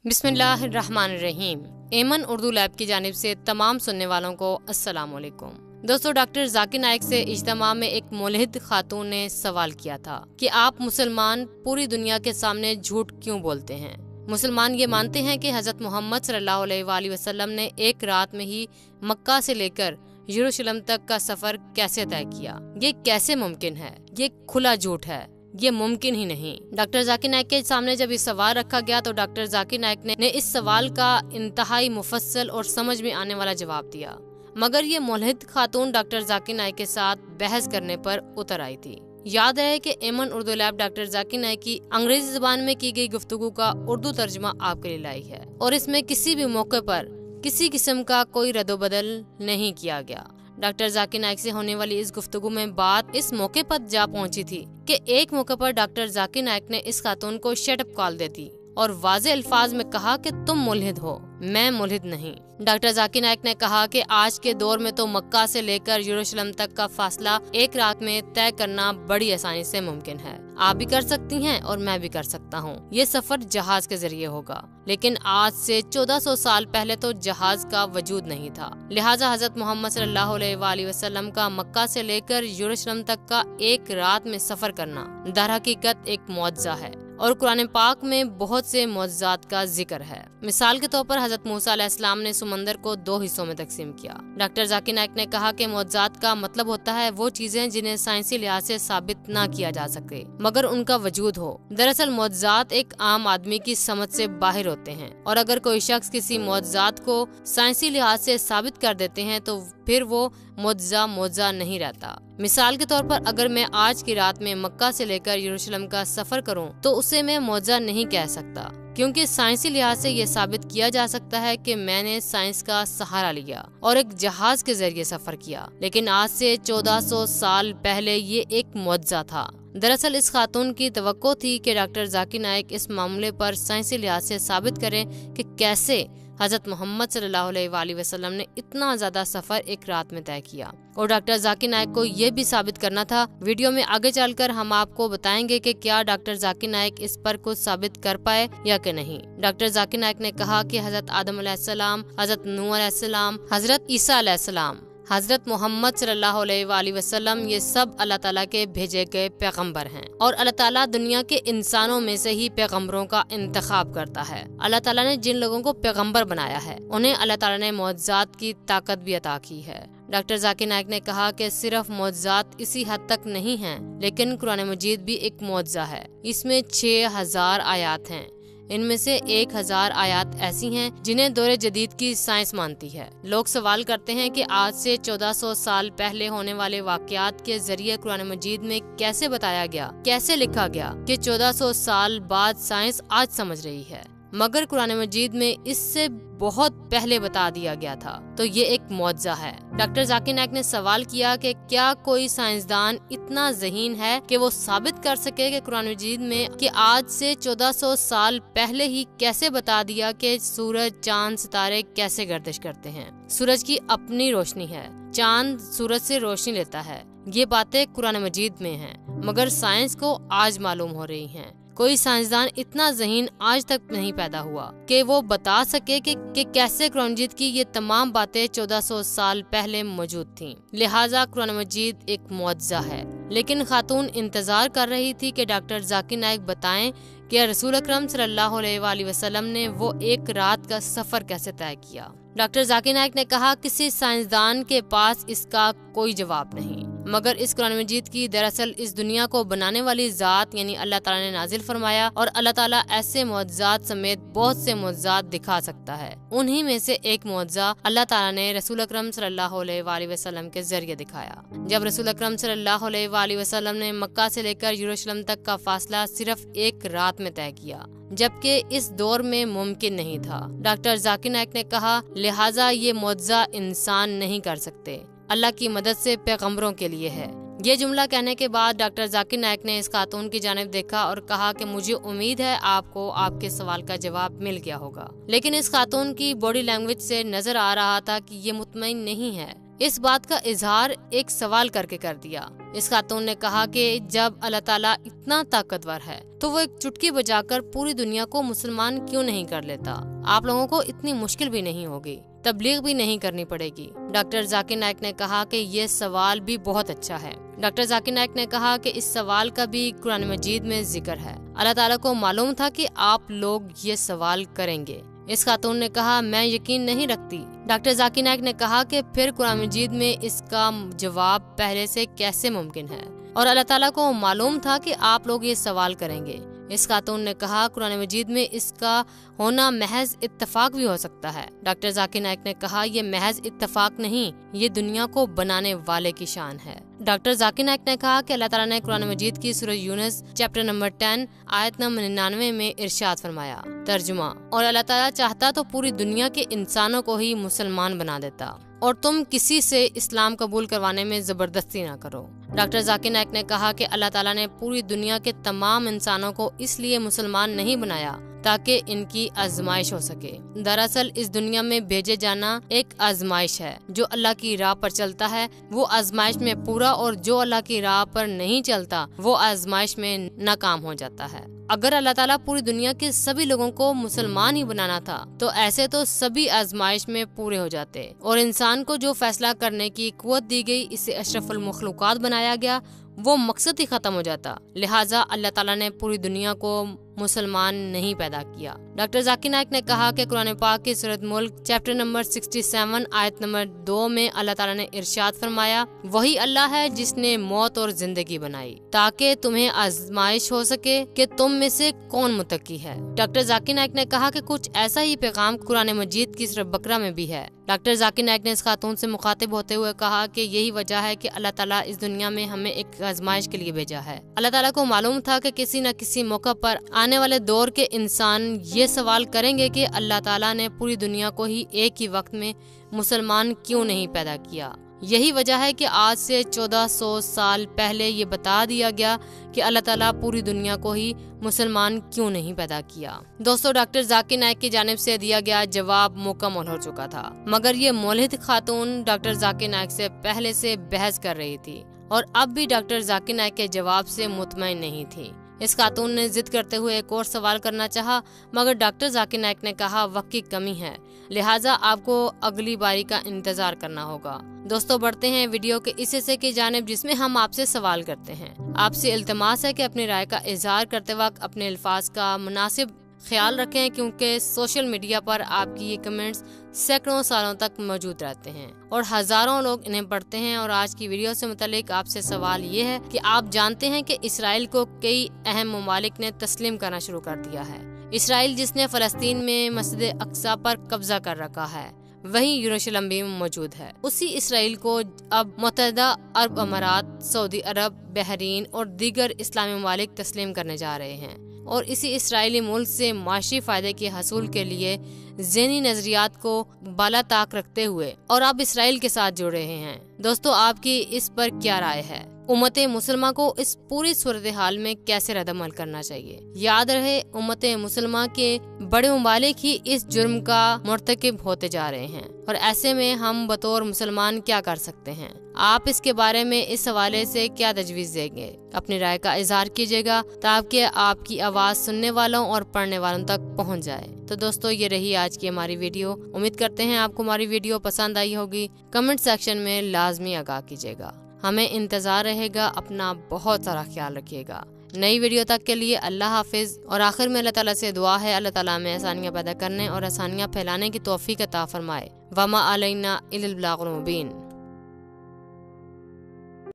बिस्मिल्लाहिर्रहमानिर्रहीम। एमन उर्दू लैब की जानिब से तमाम सुनने वालों को अस्सलाम वालेकुम। दोस्तों, डॉक्टर जाकिर नाइक से इज्तिमा में एक मुलहिद खातून ने सवाल किया था कि आप मुसलमान पूरी दुनिया के सामने झूठ क्यों बोलते हैं। मुसलमान ये मानते हैं कि हज़रत मोहम्मद सल्लल्लाहु अलैहि वसल्लम ने एक रात में ही मक्का से लेकर यरूशलेम तक का सफर कैसे तय किया। ये कैसे मुमकिन है? ये खुला झूठ है, ये मुमकिन ही नहीं। डॉक्टर जाकिर नाइक के सामने जब ये सवाल रखा गया तो डॉक्टर जाकिर नाइक ने इस सवाल का इंतहाई मुफस्सल और समझ में आने वाला जवाब दिया, मगर ये मुलहिद खातून डॉक्टर जाकिर नाइक के साथ बहस करने पर उतर आई थी। याद है कि एमन उर्दू लैब डॉक्टर जाकिर नाइक की अंग्रेजी ज़बान में की गई गुफ्तगू का उर्दू तर्जुमा आपके लिए लाई है और इसमें किसी भी मौके पर किसी किस्म का कोई रद्दोबदल नहीं किया गया। डॉक्टर जाकिर नाइक से होने वाली इस गुफ्तगू में बात इस मौके पर जा पहुंची थी कि एक मौके पर डॉक्टर जाकिर नाइक ने इस खातून को शट अप कॉल दे दी और वाज़े अल्फाज में कहा कि तुम मुलहिद हो, मैं मुलहिद नहीं। डॉक्टर जाकिर नाइक ने कहा कि आज के दौर में तो मक्का से लेकर यरूशलेम तक का फासला एक रात में तय करना बड़ी आसानी से मुमकिन है। आप भी कर सकती हैं और मैं भी कर सकता हूँ। ये सफर जहाज के जरिए होगा, लेकिन आज से 1400 साल पहले तो जहाज का वजूद नहीं था। लिहाजा हजरत मोहम्मद सल्लल्लाहु अलैहि वसल्लम का मक्का से लेकर यरूशलेम तक का एक रात में सफर करना दरहकीकत एक मौजज़ा है और कुरान पाक में बहुत से मौजज़ात का जिक्र है। मिसाल के तौर पर हजरत मूसा अलैहिस्सलाम ने समंदर को 2 हिस्सों में तकसीम किया। डॉक्टर जाकिर नाइक ने कहा कि मौजज़ात का मतलब होता है वो चीजें जिन्हें साइंसी लिहाज से साबित ना किया जा सके मगर उनका वजूद हो। दरअसल मौजज़ात एक आम आदमी की समझ से बाहर होते हैं और अगर कोई शख्स किसी मौजज़ात को साइंसी लिहाज से साबित कर देते हैं तो फिर वो मौजज़ा नहीं रहता। मिसाल के तौर पर अगर मैं आज की रात में मक्का से लेकर यरूशलेम का सफर करूं तो उसे मैं मौजज़ा नहीं कह सकता, क्योंकि साइंसी लिहाज से ये साबित किया जा सकता है कि मैंने साइंस का सहारा लिया और एक जहाज के जरिए सफर किया। लेकिन आज से 1400 साल पहले ये एक मौजज़ा था। दरअसल इस खातून की तवक्को थी कि डॉक्टर जाकिर नाइक इस मामले पर साइंसी लिहाज से साबित करें कि कैसे हजरत मोहम्मद सल्लल्लाहु अलैहि वसल्लम ने इतना ज्यादा सफर एक रात में तय किया। और डॉक्टर जाकिर नाइक को ये भी साबित करना था। वीडियो में आगे चलकर हम आपको बताएंगे कि क्या डॉक्टर जाकिर नाइक इस पर कुछ साबित कर पाए या कि नहीं। डॉक्टर जाकिर नाइक ने कहा कि हजरत आदम अलैहिस्सलाम, हजरत नूह अलैहिस्सलाम, हजरत ईसा अलैहिस्सलाम, हजरत मोहम्मद सल्लल्लाहु अलैहि वसल्लम ये सब अल्लाह ताला के भेजे गए पैगंबर हैं और अल्लाह ताला दुनिया के इंसानों में से ही पैगंबरों का इंतखाब करता है। अल्लाह ताला ने जिन लोगों को पैगंबर बनाया है उन्हें अल्लाह ताला ने मौजज़ात की ताकत भी अता की है। डॉक्टर जाकिर नाइक ने कहा कि सिर्फ मौजज़ात इसी हद तक नहीं हैं, लेकिन कुरान मजीद भी एक मौजज़ा है। इसमें 6000 आयात हैं। इनमें से 1000 आयात ऐसी हैं जिन्हें दौरे जदीद की साइंस मानती है। लोग सवाल करते हैं कि आज से 1400 साल पहले होने वाले वाकयात के जरिए कुरान मजीद में कैसे बताया गया, कैसे लिखा गया कि 1400 साल बाद साइंस आज समझ रही है, मगर कुरान मजीद में इससे बहुत पहले बता दिया गया था। तो ये एक मौजज़ा है। डॉक्टर जाकिर नाइक ने सवाल किया कि क्या कोई साइंसदान इतना ज़हीन है कि वो साबित कर सके कि कुरान मजीद में कि आज से 1400 साल पहले ही कैसे बता दिया कि सूरज, चांद, सितारे कैसे गर्दिश करते हैं। सूरज की अपनी रोशनी है, चांद सूरज से रोशनी लेता है। ये बातें कुरान मजीद में हैं, मगर साइंस को आज मालूम हो रही हैं। कोई साइंसदान इतना ज़हीन आज तक नहीं पैदा हुआ कि वो बता सके कि कैसे कुरान मजीद की ये तमाम बातें 1400 साल पहले मौजूद थीं। लिहाजा कुरान मजीद एक मौजज़ा है। लेकिन खातून इंतजार कर रही थी कि डॉक्टर जाकिर नाइक बताएं कि रसूल अकरम सल्लल्लाहु अलैहि वसल्लम ने वो एक रात का सफर कैसे तय किया। डॉक्टर जाकिर नाइक ने कहा किसी साइंसदान के पास इसका कोई जवाब नहीं, मगर इस कुरान मजीद की दरअसल इस दुनिया को बनाने वाली जात यानी अल्लाह ताला ने नाजिल फरमाया और अल्लाह ताला ऐसे मौजज़ात समेत बहुत से मौजज़ात दिखा सकता है। उन्हीं में से एक मौजज़ा अल्लाह ताला ने रसूल अकरम सल्लल्लाहु अलैहि वसल्लम के जरिए दिखाया। जब रसूल अकरम सल्लल्लाहु अलैहि वसल्लम ने मक्का से लेकर यरूशलेम तक का फासला सिर्फ एक रात में तय किया, जबकि इस दौर में मुमकिन नहीं था। डॉक्टर जाकिर नाइक ने कहा लिहाजा ये मौजज़ा इंसान नहीं कर सकते, अल्लाह की मदद से पैगंबरों के लिए है। ये जुमला कहने के बाद डॉक्टर जाकिर नाइक ने इस खातून की जानिब देखा और कहा कि मुझे उम्मीद है आपको आपके सवाल का जवाब मिल गया होगा। लेकिन इस खातून की बॉडी लैंग्वेज से नजर आ रहा था कि ये मुतमईन नहीं है। इस बात का इजहार एक सवाल करके कर दिया। इस खातून ने कहा कि जब अल्लाह ताला इतना ताकतवर है तो वो एक चुटकी बजाकर पूरी दुनिया को मुसलमान क्यों नहीं कर लेता। आप लोगों को इतनी मुश्किल भी नहीं होगी, तबलीग भी नहीं करनी पड़ेगी। डॉक्टर जाकिर नाइक ने कहा कि ये सवाल भी बहुत अच्छा है। डॉक्टर जाकिर नाइक ने कहा कि इस सवाल का भी कुरान मजीद में जिक्र है। अल्लाह ताला को मालूम था कि आप लोग ये सवाल करेंगे। इस खातून ने कहा, मैं यकीन नहीं रखती। डॉक्टर जाकिर नाइक ने कहा कि फिर कुरान मजीद में इसका जवाब पहले से कैसे मुमकिन है, और अल्लाह ताला को मालूम था कि आप लोग ये सवाल करेंगे। इस खातून ने कहा, कुरान मजीद में इसका होना महज इत्तफाक भी हो सकता है। डॉक्टर जाकिर नाइक ने कहा, ये महज इत्तफाक नहीं, ये दुनिया को बनाने वाले की शान है। डॉक्टर जाकिर नाइक ने कहा कि अल्लाह ताला ने कुरान मजीद की सूरह यूनुस चैप्टर नंबर 10 आयत नंबर 99 में इरशाद फरमाया, तर्जुमा, और अल्लाह ताला चाहता तो पूरी दुनिया के इंसानों को ही मुसलमान बना देता और तुम किसी से इस्लाम कबूल करवाने में जबरदस्ती ना करो। डॉक्टर जाकिर नाइक ने कहा कि अल्लाह ताला ने पूरी दुनिया के तमाम इंसानों को इसलिए मुसलमान नहीं बनाया ताकि इनकी आजमाइश हो सके। दरअसल इस दुनिया में भेजे जाना एक आजमाइश है। जो अल्लाह की राह पर चलता है वो आजमाइश में पूरा, और जो अल्लाह की राह पर नहीं चलता वो आजमाइश में नाकाम हो जाता है। अगर अल्लाह ताला पूरी दुनिया के सभी लोगों को मुसलमान ही बनाना था तो ऐसे तो सभी आजमाइश में पूरे हो जाते, और इंसान को जो फैसला करने की कुव्वत दी गई, इसे अशरफुल मखलूकात बनाया गया, वो मकसद ही खत्म हो जाता। लिहाजा अल्लाह ताला ने पूरी दुनिया को मुसलमान नहीं पैदा किया। डॉक्टर जाकिर नाइक ने कहा कि कुरान पाक की सूरत मुल्क चैप्टर नंबर 67 आयत नंबर 2 में अल्लाह ताला ने इरशाद फरमाया, वही अल्लाह है जिसने मौत और जिंदगी बनाई ताकि तुम्हें आजमाइश हो सके कि तुम में से कौन मुत्तकी है। डॉक्टर जाकिर नाइक ने कहा कि कुछ ऐसा ही पैगाम कुरान मजीद की सूरह बकरा में भी है। डॉक्टर जाकिर नाइक ने इस खातून से मुखातिब होते हुए कहा कि यही वजह है कि अल्लाह ताला इस दुनिया में हमें एक आजमाइश के लिए भेजा है। अल्लाह ताला को मालूम था कि किसी न किसी मौका पर आने वाले दौर के इंसान ये सवाल करेंगे कि अल्लाह ताला ने पूरी दुनिया को ही एक ही वक्त में मुसलमान क्यों नहीं पैदा किया। यही वजह है कि आज से 1400 साल पहले ये बता दिया गया कि अल्लाह ताला पूरी दुनिया को ही मुसलमान क्यों नहीं पैदा किया। दोस्तों, डॉक्टर जाकिर नाइक की जानिब से दिया गया जवाब मुकम्मल हो चुका था, मगर ये मोलहिद खातून डॉक्टर जाकिर नाइक से पहले से बहस कर रही थी और अब भी डॉक्टर जाकिर नाइक के जवाब से मुतमईन नहीं थी। इस खातून ने जिद करते हुए एक और सवाल करना चाहा, मगर डॉक्टर जाकिर नाइक ने कहा वक्त की कमी है, लिहाजा आपको अगली बारी का इंतजार करना होगा। दोस्तों, बढ़ते हैं वीडियो के इस हिस्से की जानिब जिसमें हम आपसे सवाल करते हैं। आपसे इल्तिमास है कि अपनी राय का इजहार करते वक्त अपने अल्फाज का मुनासिब ख्याल रखें, क्योंकि सोशल मीडिया पर आपकी ये कमेंट्स सैकड़ों सालों तक मौजूद रहते हैं और हजारों लोग इन्हें पढ़ते हैं। और आज की वीडियो से मुतालिक आपसे सवाल ये है कि आप जानते हैं कि इसराइल को कई अहम ममालिक ने तस्लीम करना शुरू कर दिया है। इसराइल जिसने फलस्तीन में मस्जिद अक्सा पर कब्जा कर रखा है, वहीं यरूशलेम भी मौजूद है। उसी इसराइल को अब मुत्तहिदा अरब अमारात, सऊदी अरब, बहरीन और दीगर इस्लामी ममालिक तस्लीम करने जा रहे हैं, और इसी इसराइली मुल्क से माशी फायदे के हसूल के लिए ज़हनी नजरियात को बाला ताक रखते हुए और आप इसराइल के साथ जुड़ रहे हैं। दोस्तों, आपकी इस पर क्या राय है? उम्मत मुसलमा को इस पूरी सूरत हाल में कैसे रद्दअमल करना चाहिए? याद रहे, उम्मत मुसलमा के बड़े ममालिक ही इस जुर्म का मुर्तकिब होते जा रहे हैं, और ऐसे में हम बतौर मुसलमान क्या कर सकते हैं? आप इसके बारे में इस हवाले से क्या तजवीज़ देंगे? अपनी राय का इजहार कीजिएगा ताकि आपकी आवाज़ सुनने वालों और पढ़ने वालों तक पहुंच जाए। तो दोस्तों, ये रही आज की हमारी वीडियो। उम्मीद करते हैं आपको हमारी वीडियो पसंद आई होगी। कमेंट सेक्शन में लाजमी आगाह कीजिएगा। हमें इंतज़ार रहेगा। अपना बहुत सारा ख्याल रखिएगा। नई वीडियो तक के लिए अल्लाह हाफिज़। और आखिर में अल्लाह ताला से दुआ है, अल्लाह ताला में आसानियाँ पैदा करने और आसानियाँ फैलाने की तौफीक अता फरमाए। वमा अलैना इल्लल बलागुल मुबीन।